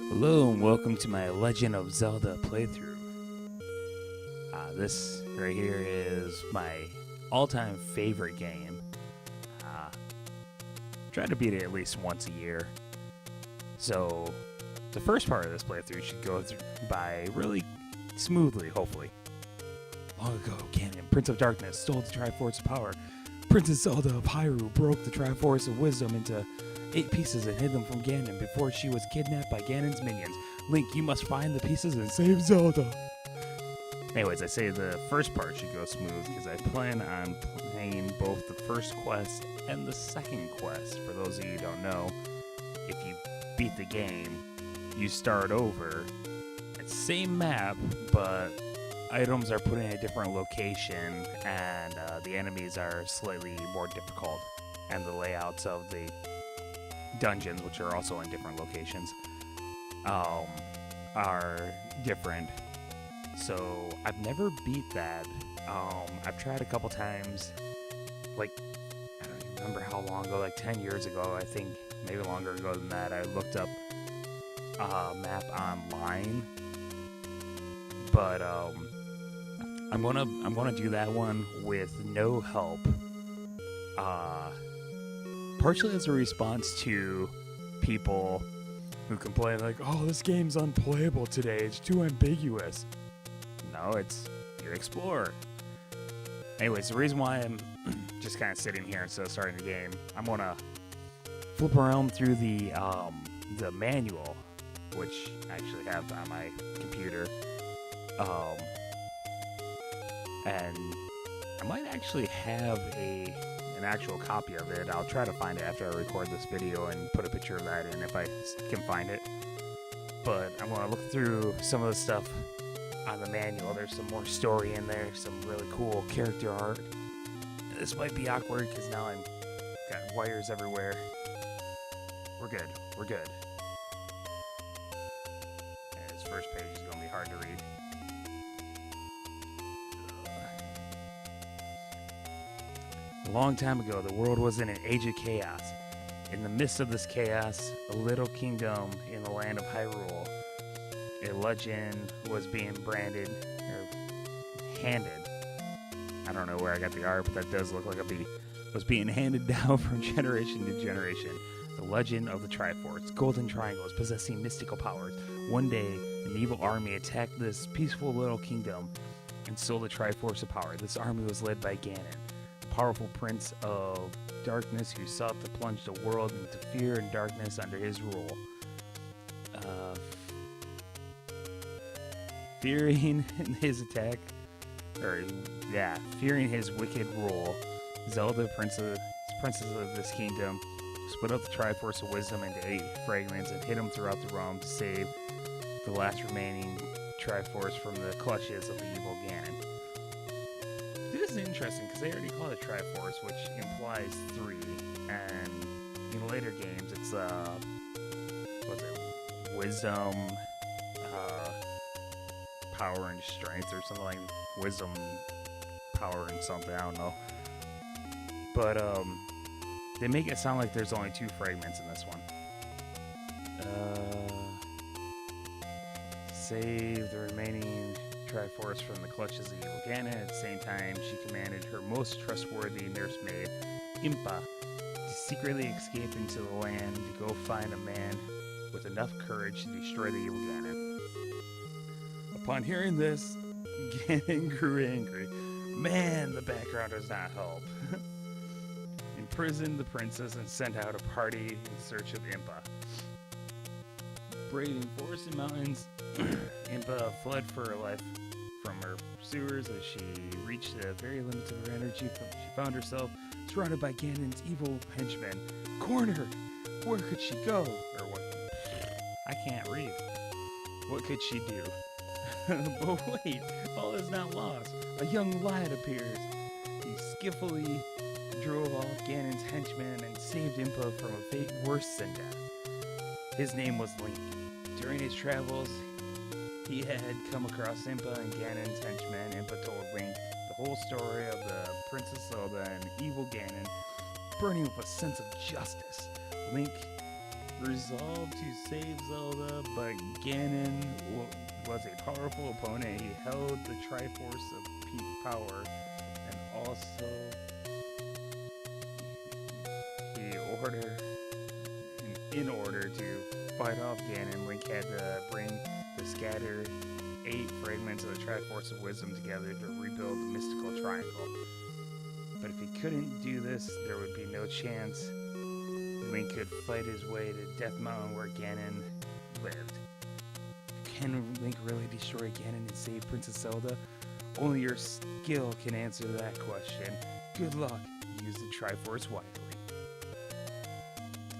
Hello and welcome to my Legend of Zelda playthrough. This right here is my all-time favorite game. Try to beat it at least once a year. So the first part of this playthrough should go through by really smoothly, hopefully. Long ago, Ganon, Prince of Darkness, stole the Triforce of Power. Princess Zelda of Hyrule broke the Triforce of Wisdom into 8 pieces and hid them from Ganon before she was kidnapped by Ganon's minions. Link, you must find the pieces and save Zelda. Anyways, I say the first part should go smooth because I plan on playing both the first quest and the second quest. For those of you who don't know, if you beat the game, you start over. It's the same map, but items are put in a different location and the enemies are slightly more difficult, and the layouts of the dungeons, which are also in different locations, are different. So I've never beat that. I've tried a couple times, like, I don't even remember how long ago, like 10 years ago, I think, maybe longer ago than that. I looked up a map online, but I'm gonna do that one with no help. Partially as a response to people who complain like, "Oh, this game's unplayable today. It's too ambiguous." No, it's your explorer. Anyways, the reason why I'm just kind of sitting here instead of starting the game, I'm gonna flip around through the manual, which I actually have on my computer, and I might actually have an actual copy of it. I'll try to find it after I record this video and put a picture of that in if I can find it. But I'm going to look through some of the stuff on the manual. There's some more story in there, some really cool character art. This might be awkward because now I'm got wires everywhere. We're good. We're good. And this first page is going to be hard to read. A long time ago, the world was in an age of chaos. In the midst of this chaos, a little kingdom in the land of Hyrule, a legend was being branded, or handed. I don't know where I got the art, but that does look like a B. Was being handed down from generation to generation. The legend of the Triforce, golden triangles possessing mystical powers. One day, an evil army attacked this peaceful little kingdom and stole the Triforce of Power. This army was led by Ganon, powerful prince of darkness who sought to plunge the world into fear and darkness under his rule. Fearing his wicked rule, Zelda, princess of this kingdom, split up the Triforce of Wisdom into 8 fragments and hid them throughout the realm to save the last remaining Triforce from the clutches of the evil Ganon. This is interesting because they already call it Triforce, which implies 3, and in later games it's wisdom, power and strength, or something like wisdom, power and something, I don't know. But they make it sound like there's only 2 fragments in this one. Save the remaining Triforce from the clutches of evil Ganon. At the same time, she commanded her most trustworthy nursemaid, Impa, to secretly escape into the land to go find a man with enough courage to destroy the evil Ganon. Upon hearing this, Ganon grew angry. Man, the background does not help. Imprisoned the princess and sent out a party in search of Impa. Braving forests and mountains, Impa fled for her life from her pursuers. As she reached the very limits of her energy, she found herself surrounded by Ganon's evil henchmen. Cornered! Where could she go? Or what? I can't read. What could she do? But wait, all is not lost. A young lad appears. He skillfully drove off Ganon's henchmen and saved Impa from a fate worse than death. His name was Link. During his travels, he had come across Impa and Ganon's henchmen. Impa told Link the whole story of the Princess Zelda and evil Ganon, burning with a sense of justice. Link resolved to save Zelda, but Ganon was a powerful opponent. He held the Triforce of Peak power, and also he in order to fight off Ganon, Link had to bring the scattered 8 fragments of the Triforce of Wisdom together to rebuild the mystical triangle. But if he couldn't do this, there would be no chance Link could fight his way to Death Mountain where Ganon lived. Can Link really destroy Ganon and save Princess Zelda? Only your skill can answer that question. Good luck. Use the Triforce wisely.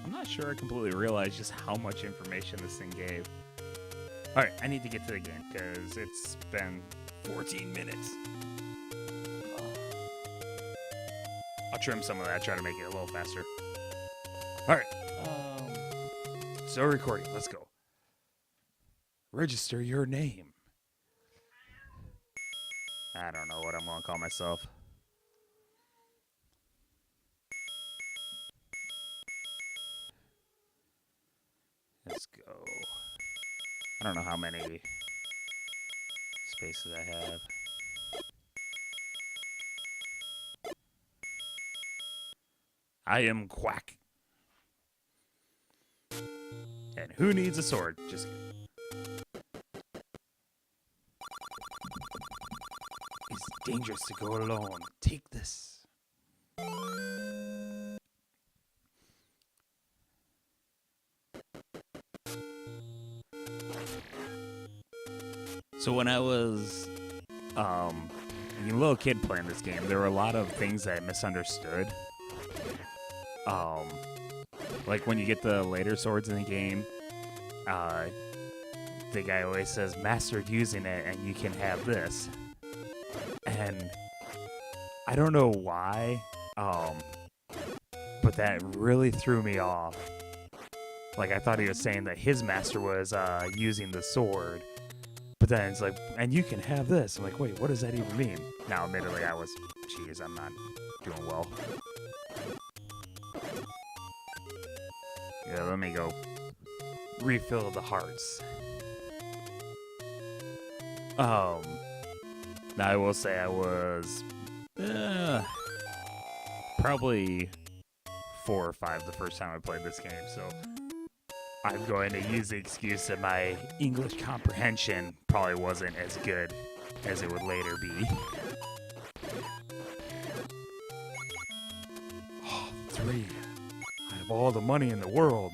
I'm not sure I completely realized just how much information this thing gave. Alright, I need to get to the game because it's been 14 minutes. I'll trim some of that, try to make it a little faster. Alright. So recording, let's go. Register your name. I don't know what I'm going to call myself. Let's go. I don't know how many spaces I have. I am Quack. And who needs a sword? Just kidding. It's dangerous to go alone. Take this. So when I was a little kid playing this game, there were a lot of things that I misunderstood. Like when you get the later swords in the game, the guy always says, mastered using it and you can have this. And I don't know why, but that really threw me off. Like I thought he was saying that his master was using the sword. But then it's like, and you can have this. I'm like, wait, what does that even mean? Now, admittedly, I'm not doing well. Yeah, let me go refill the hearts. Now I will say I was probably 4 or 5 the first time I played this game, so I'm going to use the excuse that my English comprehension probably wasn't as good as it would later be. Oh, 3. I have all the money in the world.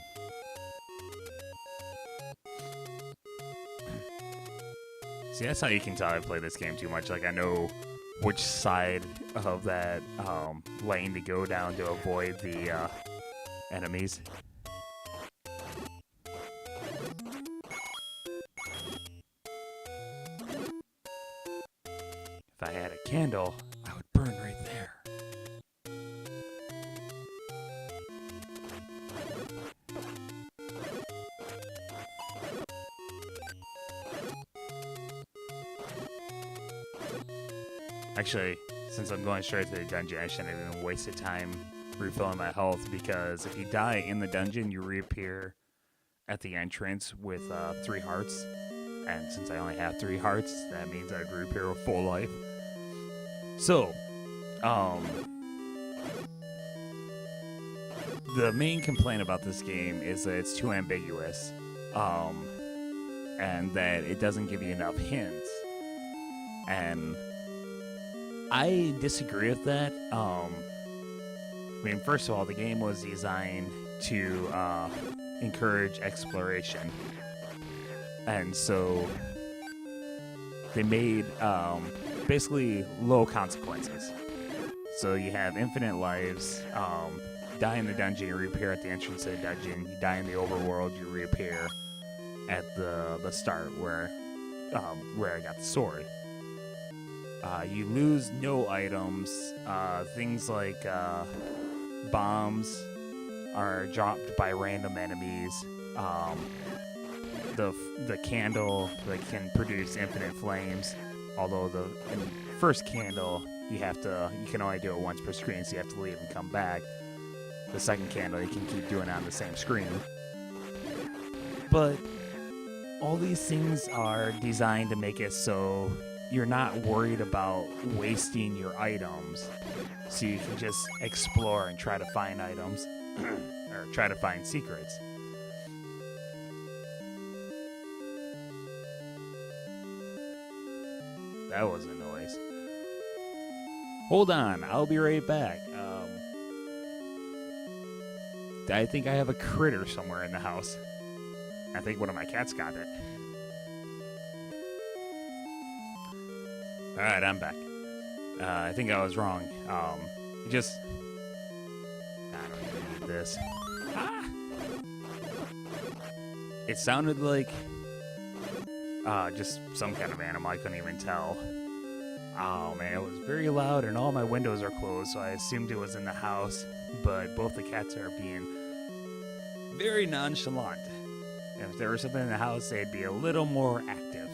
See, that's how you can tell I play this game too much. Like, I know which side of that lane to go down to avoid the enemies. If I had a candle, I would burn right there. Actually, since I'm going straight to the dungeon, I shouldn't have even wasted time refilling my health, because if you die in the dungeon, you reappear at the entrance with 3 hearts. And since I only have 3 hearts, that means I'd reappear with full life. So, the main complaint about this game is that it's too ambiguous, and that it doesn't give you enough hints. And I disagree with that. I mean, first of all, the game was designed to encourage exploration. And so they made basically low consequences. So you have infinite lives. Die in the dungeon, you reappear at the entrance of the dungeon. You die in the overworld, you reappear at the start where I got the sword. You lose no items. Things like bombs are dropped by random enemies. The candle can produce infinite flames, although the first candle you can only do it once per screen, so you have to leave and come back. The second candle you can keep doing it on the same screen. But all these things are designed to make it so you're not worried about wasting your items. So you can just explore and try to find items or try to find secrets. That was a noise. Hold on, I'll be right back. I think I have a critter somewhere in the house. I think one of my cats got it. Alright, I'm back. I think I was wrong. I don't even need this. Ah! It sounded like just some kind of animal. I couldn't even tell. Oh man, it was very loud and all my windows are closed, so I assumed it was in the house. But both the cats are being very nonchalant. If there was something in the house, they'd be a little more active.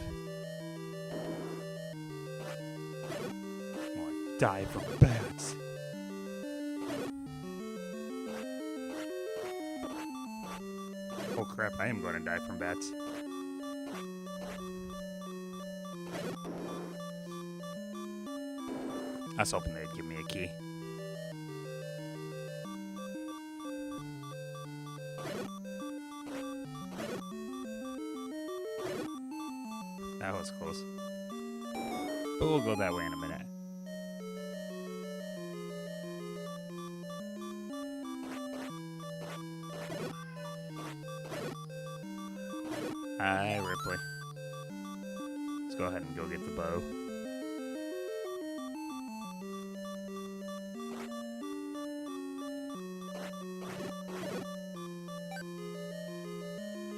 I want to die from bats. Oh crap, I am going to die from bats. I was hoping they'd give me a key. That was close. But we'll go that way in a minute. Hi, Ripley. Let's go ahead and go get the bow.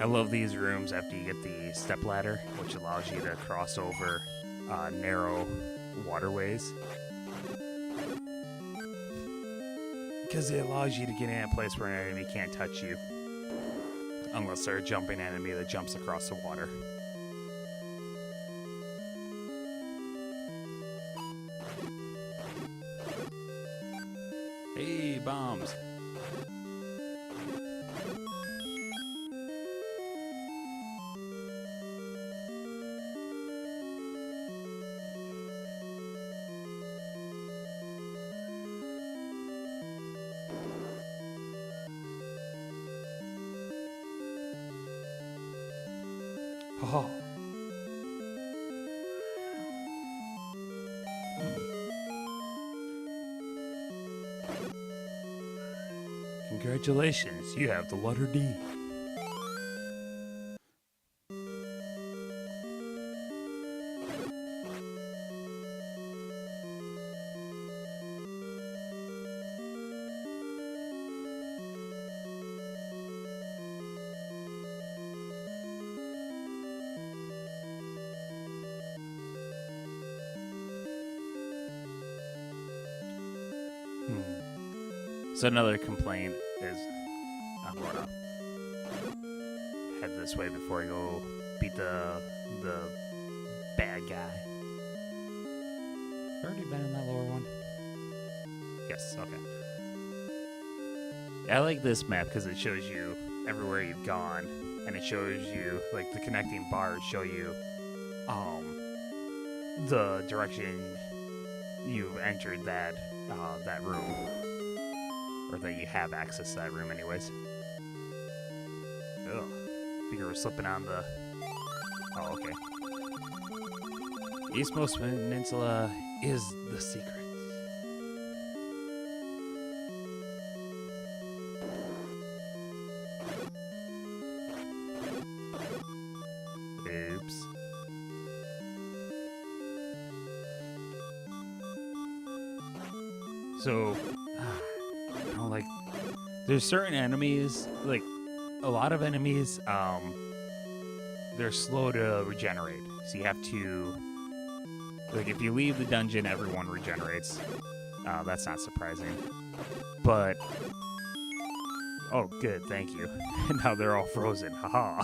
I love these rooms after you get the stepladder, which allows you to cross over narrow waterways. Because it allows you to get in a place where an enemy can't touch you. Unless they're a jumping enemy that jumps across the water. Hey, bombs. Oh. Congratulations, you have the letter D. So another complaint is I'm gonna head this way before I go beat the bad guy. Already been in that lower one? Yes, okay. I like this map because it shows you everywhere you've gone, and it shows you, like, the connecting bars show you the direction you've entered that room. Or that you have access to that room anyways. Ugh. Think we're slipping on the... Oh, okay. Eastmost Peninsula is the secret. Oops. So... like, there's certain enemies, like, a lot of enemies, they're slow to regenerate. So you have to, like, if you leave the dungeon, everyone regenerates. That's not surprising. But, oh, good, thank you. Now they're all frozen, haha.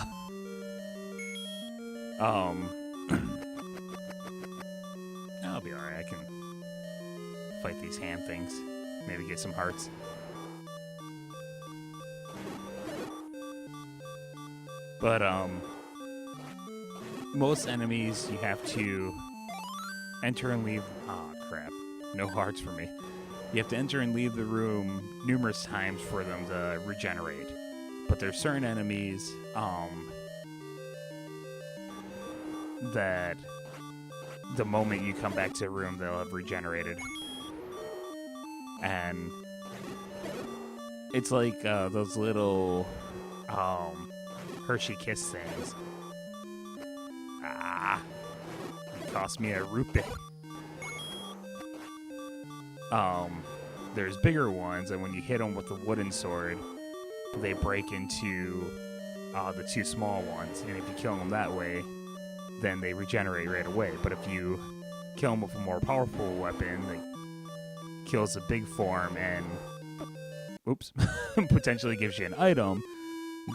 I'll be alright, I can fight these hand things. Maybe get some hearts. But most enemies you have to enter and leave. Oh crap! No hearts for me. You have to enter and leave the room numerous times for them to regenerate. But there's certain enemies that the moment you come back to a room, they'll have regenerated. And it's like those little Hershey Kiss things. Ah, it cost me a rupee. There's bigger ones, and when you hit them with the wooden sword, they break into the two small ones. And if you kill them that way, then they regenerate right away. But if you kill them with a more powerful weapon that kills the big form and potentially gives you an item,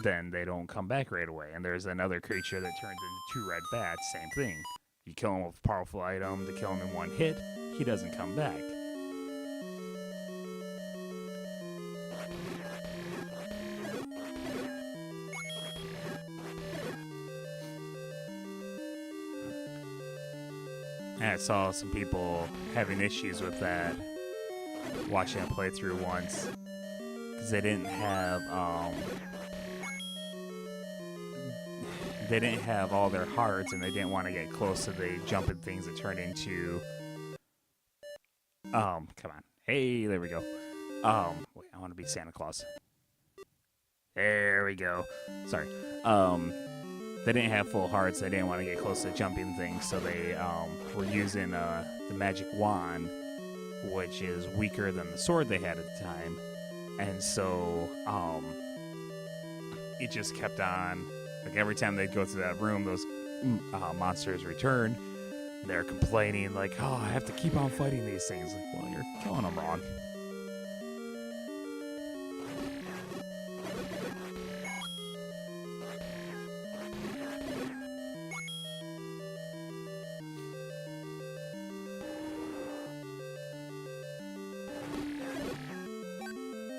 then they don't come back right away. And there's another creature that turns into 2 red bats, same thing. You kill him with a powerful item to kill him in one hit, he doesn't come back. And I saw some people having issues with that, watching a playthrough once, because they didn't have all their hearts, and they didn't want to get close to the jumping things that turn into come on. Hey, there we go. Wait, I want to be Santa Claus. There we go. Sorry. They didn't have full hearts. They didn't want to get close to jumping things, so they were using the magic wand, which is weaker than the sword they had at the time. And so it just kept on. Like every time they'd go through that room, those monsters return. They're complaining like, "Oh, I have to keep on fighting these things." Like, well, you're killing them wrong.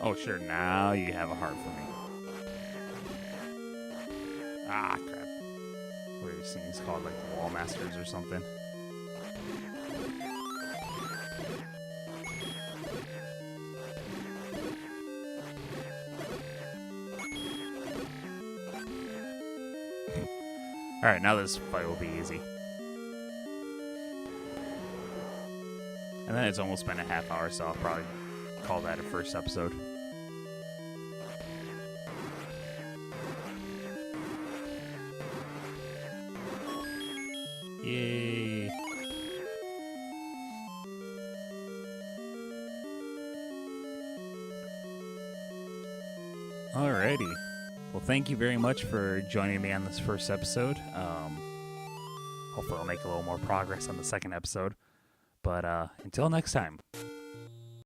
Oh, sure, now you have a heart for me. Ah, crap. What are these things called, like the Wall Masters or something? Alright, now this fight will be easy. And then it's almost been a half hour, so I'll probably call that a first episode. Yay. Alrighty. Well, thank you very much for joining me on this first episode. Hopefully I'll make a little more progress on the second episode. But until next time.